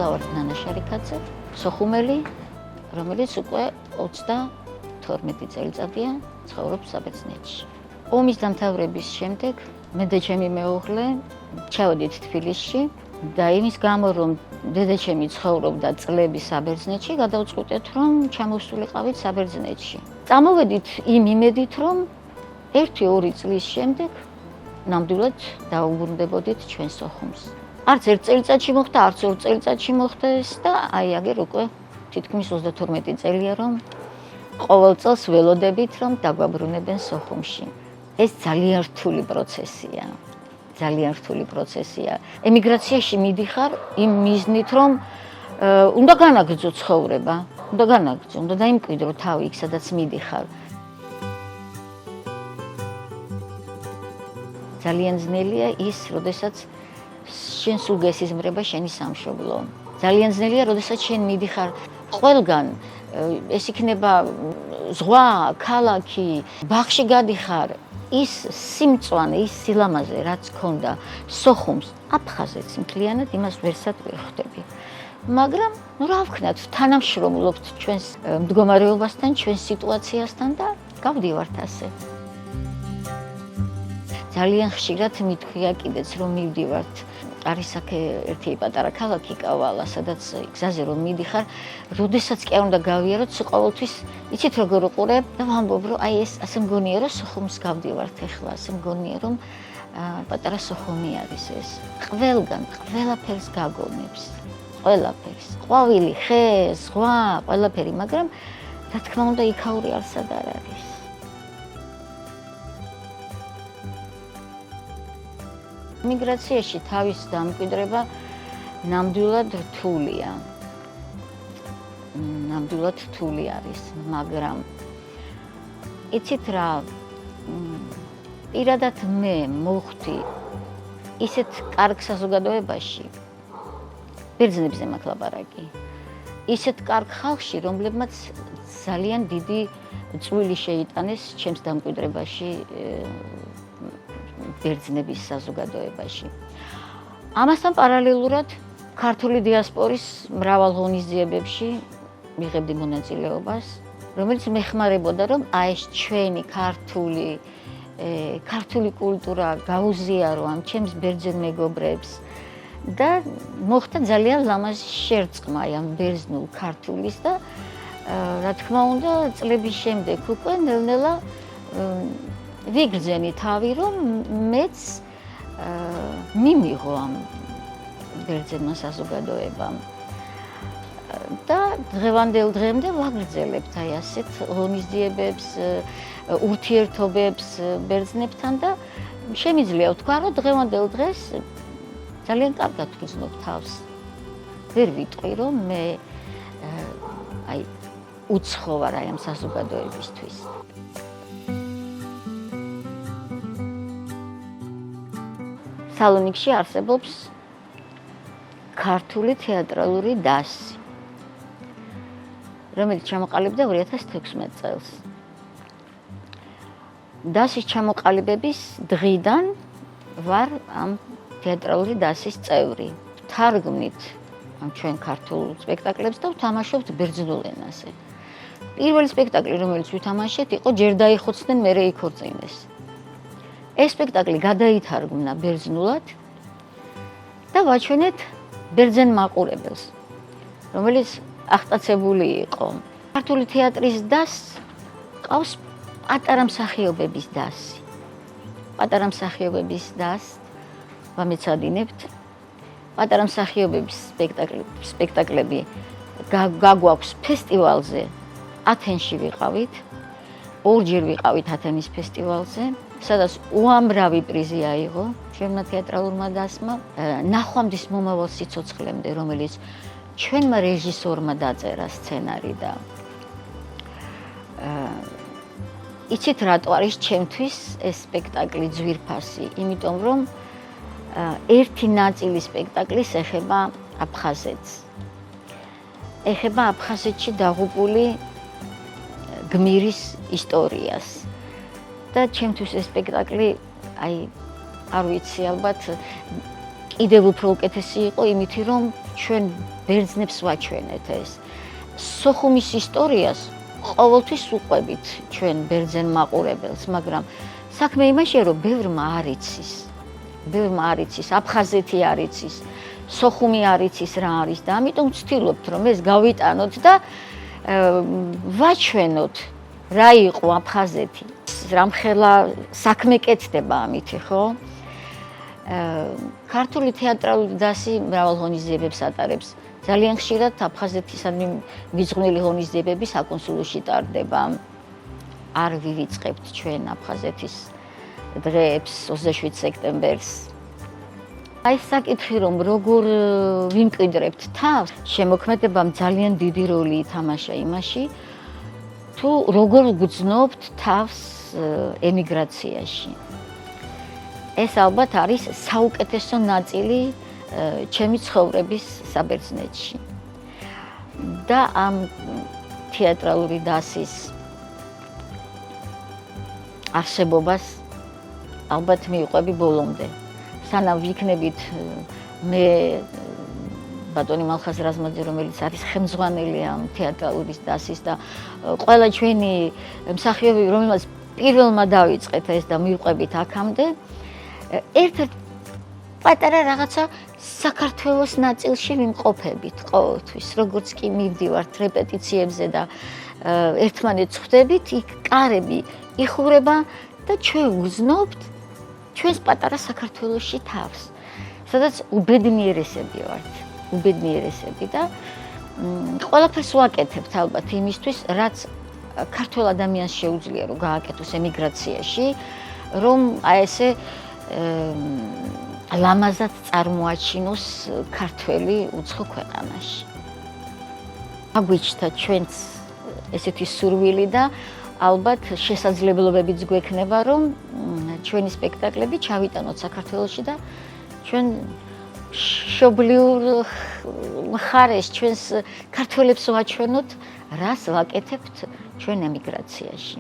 მოგზავართ ნანა შარიქაძე, სოხუმელი, რომელიც უკვე 32 წელიწადია ცხოვრობს საბერძნეთში. ომის დამთავრების შემდეგ მე და ჩემი მეუღლე ჩავედით თბილისში და იმის გამო რომ დედაჩემი ცხოვრობდა წლები საბერძნეთში, გადავწყვიტეთ რომ ჩამოვსულიყავით საბერძნეთში. წამოვედით იმ იმედით რომ 1-2 წლის შემდეგ ნამდვილად დაუბრუნდებოდით ჩვენ სოხუმს. არც 1 წელიწადში მოხდა, არც 2 წელიწადში მოხდა ეს და აი აგერ უკვე თითქმის 32 წელია რომ ყოველ წელს ველოდებით რომ დაგვაბრუნებენ სოხუმში. ეს ძალიან რთული პროცესია. ძალიან რთული პროცესია. ემიგრაციაში მიდიხარ იმ მიზნით რომ უნდა განაგრძო ცხოვრება, უნდა განაგრძო, უნდა დაიმკვიდრო თავი იქ სადაც მიდიხარ. ძალიან ძნელია ის, როდესაც შენ სულ გესიზმრება შენი სამშობლო. ძალიან ძნელია, როდესაც შენ მიდიხარ ყველგან, ეს იქნება ზღვა, ქალაქი, ბაღში გადიხარ, ის სიმწვანე, ის სილამაზე, რაც ქონდა სოხუმს, აფხაზეთს მთლიანად იმას ვერსად ვერ ხვდები. მაგრამ რა ვქნათ, თანამშრომლობთ ჩვენს მდგომარეობასთან, ჩვენს სიტუაციასთან და გავდივართ ასე. ძალიან ხშირად მithქვია კიდეც რომ მივდივართ. არის აქ ერთი პატარა ქალაქი კავალა, სადაც გზაზე რომ მიდიხარ, როდესაც კი არ უნდა გავიაროთ, ყოველთვის იცით როგორ უყურებ და ვამბობ რომ აი ეს ასე მგონია რომ სოხუმს გავდივართ ახლა, ასე მგონია რომ პატარა სოხუმი არის ეს. ყველგან, ყველაფერს გაგონებს. ყველაფერს. ყვავილი, ხე, ზღვა, ყველაფერი, მაგრამ რა თქმა უნდა იქაური არსად არ არის. მიგრაციაში თავის დამკვიდრება ნამდვილად რთულია. ნამდვილად რთული არის, მაგრამ იცით რა, პირადად მე მოვხვდი ისეთ კარგ საზოგადოებაში, ბერძნებზე მაქვს ლაპარაკი, ისეთ კარგ ხალხში, რომლებმაც ძალიან დიდი წვლილი შეიტანეს ჩემს დამკვიდრებაში ბერძნების საზოგადოებაში. ამასთან პარალელურად ქართული დიასპორის მრავალ ღონისძიებებში მიღებდი მონაწილეობას, რომელიც მეხმარებოდა რომ აი ეს ჩვენი ქართული კულტურა გაუზიარო ამ ჩემს ბერძენ მეგობრებს და მოხდა ძალიან ლამაზი შერწყმა ამ ბერძნულ ქართულის და რა თქმა უნდა წლების შემდეგ უკვე ნელ-ნელა ვიგრძენი თავი რომ მეც მიმიღო ამ ბერძენმა საზოგადოებამ და დღევანდელ დღემდე ვაგრძელებთ აი ასეთ ღონისძიებებს, ურთიერთობებს ბერძნებთან და შემიძლია ვთქვა რომ დღევანდელ დღეს ძალიან კარგად ვგრძნობ თავს. ვერ ვიტყვი რომ მე აი უცხო ვარ აი ამ საზოგადოებისთვის. სალონიკში არსებობს ქართული თეატრალური დასი, რომელიც ჩამოყალიბდა 2016 წელს. დასის ჩამოყალიბების დღიდან ვარ ამ თეატრალური დასის წევრი. ვთარგმნით ამ ჩვენ ქართულ სპექტაკლებს და ვთამაშობთ ბერძნულ ენაზე. პირველი სპექტაკლი, რომელიც ვითამაშეთ, იყო ჯერ დაიხოცნენ, მერე იქორწინეს. ეს სპექტაკლი გადაითარგმნა ბერძნულად და ვაჩვენეთ ბერძენ მაყურებელს, რომელიც აღტაცებული იყო. ქართული თეატრის დასს ყავს პატარა მსახიობების დასი. პატარა მსახიობების დასს ვამეცადინებთ. პატარა მსახიობების სპექტაკლები გაგვაქვს ფესტივალზე. ათენში ვიყავით. ორჯერ ვიყავით ათენის ფესტივალზე, სადაც უამრავი პრიზი აიღო ჩვენმა თეატრალურმა დასმა, ნახვამდის მომავალ სიცოცხლემდე, რომელიც ჩვენმა რეჟისორმა დაწერა სცენარი და იცით რატო არის ჩემთვის ეს სპექტაკლი ძვირფასი, იმიტომ რომ ერთი ნაწილი სპექტაკლის ეხება აფხაზეთს. ეხება აფხაზეთში დაღუპული გმირის ისტორიას. და ჩემთვის ეს სპექტაკლი, აი, არ ვიცი, ალბათ კიდევ უფრო უკეთესი იყო, იმით რომ ჩვენ ბერძნებს ვაჩვენეთ ეს. სოხუმის ისტორიას ყოველთვის უყვებით ჩვენ ბერძენ მაყურებელს, მაგრამ საქმე იმაშია, რომ ბევრმა არ იცის, აფხაზეთი არ იცის, სოხუმი არ იცის რა არის და ამიტომ ვცდილობთ, რომ ეს გავიტანოთ და ვაჩვენოთ რა იყო აფხაზეთი. რამხელა საქმე კეთდება ამითი, ხო? ქართული თეატრალური დასი მრავალ ღონისძიებებს ატარებს. ძალიან ხშირად აფხაზეთისადმი მიძღვნილი ღონისძიებები საკონსულოში ტარდება. არ ვივიწყებთ ჩვენ აფხაზეთის დღეებს 27 სექტემბერს. აი საკითხი რომ როგორ ვიმკვიდრებთ თავს, შემოქმედებამ ძალიან დიდი როლი ითამაშა იმაში, თუ როგორ გძნობთ თავს ემიგრაციაში. ეს ალბათ არის საუკეთესო ნაწილი ჩემი ცხოვრების საბერძნეთში. და ამ თეატრალური დასის არსებობას ალბათ მივყვები ბოლომდე. სანამ ვიქნებით მე ბატონი მალხაზ რაზმაძე, რომელიც არის ხელმძღვანელი ამ თეატრალური დასის და ყველა ჩვენი მსახიობი, რომელსაც პირველმა დავიწყეთ ეს და მივყვებით აქამდე, ერთ-ერთ პატარა რაღაცა საქართველოს ნაწილში ვიმყოფებით ყოველთვის, როგორც კი მივდივართ რეპეტიციებზე და ერთმანეთს ხვდებით, იქ კარები იხურება და ჩვენ ვგრძნობთ ჩვენს პატარა საქართველოში თავს, სადაც უბედნიერესები ვართ, უბედნიერესები და ყველაფერს ვაკეთებთ ალბათ იმისთვის, რაც ქართველ ადამიანს შეუძლია რომ გააკეთოს ემიგრაციაში, რომ აი ესე ლამაზად წარმოაჩინოს ქართველი უცხო ქვეყანაში. აგვიჩნდა ჩვენც ესეთი სურვილი და ალბათ შესაძლებლობებიც გვექნება, რომ ჩვენი სპექტაკლები ჩავიტანოთ საქართველოში და ჩვენ მშობლიურ მხარეს ჩვენს ქართველებს ვაჩვენოთ, რას ვაკეთებთ ჩვენ ემიგრაციაში.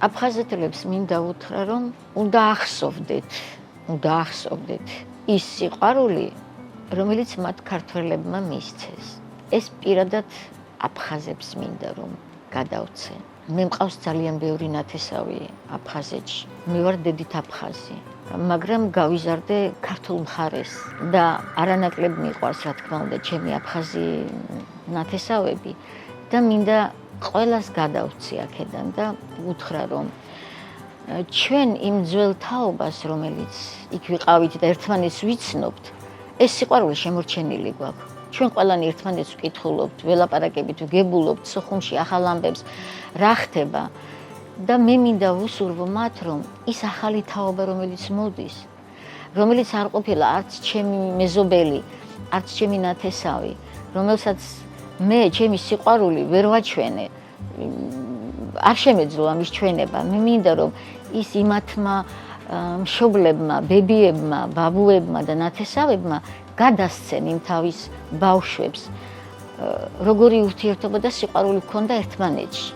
აფხაზეთელებს მინდა უთხრა, რომ უნდა ახსოვდეთ ის სიყვარული, რომელიც მათ ქართველებმა მისცეს. ეს პირადად აფხაზებს მინდა რომ გადავცე. მე მყავს ძალიან ბევრი ნათესავი აფხაზეთში. მე ვარ დედით აფხაზი, მაგრამ გავიზარდე ქართულ მხარეს და არანაკლებ მიყვარს რა თქმა უნდა ჩემი აფხაზი ნათესავები და მინდა ყველას გადავცი აქედან და უთხრა რომ ჩვენ იმ ძველ თაობას, რომელიც იქ ვიყავით და ერთმანეთს ვიცნობთ, ეს სიყვარული შემორჩენილი გვაქვს. ჩვენ ყველანი ერთმანეთს ვკითხულობთ, ველაპარაკებით, ვგებულობთ სოხუმში ახალ ამბებს, რა ხდება და მე მინდა ვუსურვო მათ, რომ ის ახალი თაობა, რომელიც მოდის, რომელიც არ ყოფილა არც ჩემი მეზობელი, არც ჩემი ნათესავი, რომელსაც მე ჩემი სიყვარული ვერ ვაჩვენე, არ შემეძლო ამის ჩვენება. მე მინდა რომ ის იმათმა მშობლებმა, ბებიებმა, ბაბუებმა და ნათესავებმა გადასცენ იმ თავის ბავშვებს, როგორი ურთიერთობა და სიყვარული ჰქონდა ერთმანეთში.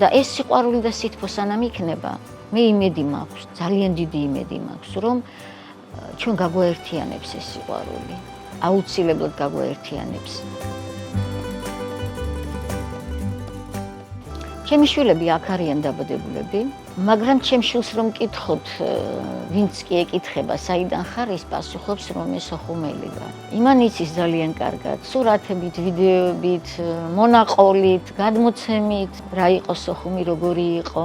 და ეს სიყვარული და სითბო სანამ იქნება, მე იმედი მაქვს, ძალიან დიდი იმედი მაქვს, რომ ჩვენ გაგვაერთიანებს ეს სიყვარული, აუცილებლად გაგვაერთიანებს. ჩემი შვილები აქ არიან დაბადებულები, მაგრამ ჩემ შვილს რომ მკითხოთ, ვინც კი ეკითხება, საიდან ხარ, ის პასუხობს, რომ მე სოხუმელი ვარ. იმან იცის ძალიან კარგად, სურათებით, ვიდეოებით, მონაყოლით, გადმოცემით, რა იყო სოხუმი, როგორი იყო.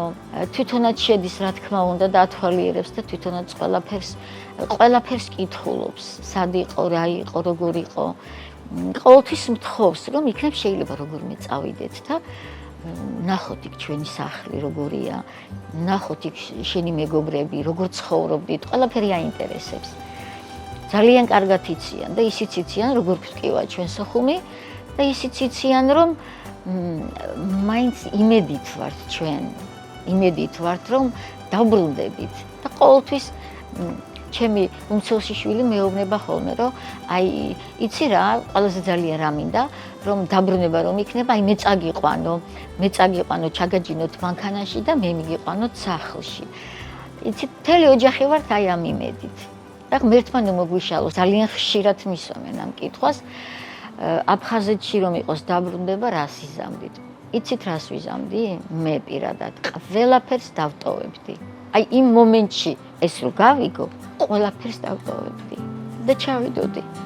თვითონაც შედის, რა თქმა უნდა, და ათვალიერებს და თვითონაც ყველაფერს კითხულობს, სად იყო, რა იყო, როგორ იყო. ყოველთვის მთხოვს, რომ იქნებ შეიძლება როგორმე წავიდეთ და ნახოთ იქ ჩვენი სახლი როგორია, ნახოთ იქ შენი მეგობრები, როგორ ცხოვრობდით, ყველაფერი აინტერესებს. ძალიან კარგად იციან და ისიც იციან, როგორ გვტკივა ჩვენ სოხუმი და ისიც იციან, რომ მაინც იმედით ვართ ჩვენ, იმედით ვართ, რომ დავბრუნდებით და ყოველთვის ჩემი უმცროსი შვილი მეუბნება ხოლმე, რომ აი იცი რა, ყველაზე ძალიან რა მინდა, რომ დაბრუნება რომ იქნება, აი მე წაგიყვანო ჩაგაჯინოთ მანქანაში და მე მიგიყვანოთ სახლში. იცი, მთელი ოჯახი ვართ აი ამ იმედით. ახლა მერტმანო მოგვიშალოს, ძალიან ხშირად მისვამენ ამ კითხვას. აფხაზეთში რომ იყოს დაბრუნდება, რას იზამდით? იცით რას ვიზამდი? მე პირადად ყველაფერს დავტოვებდი. აი იმ მომენტში ეს რო გავიგო, ყველაფერს დავტოვებდი და ჩავიდოდი.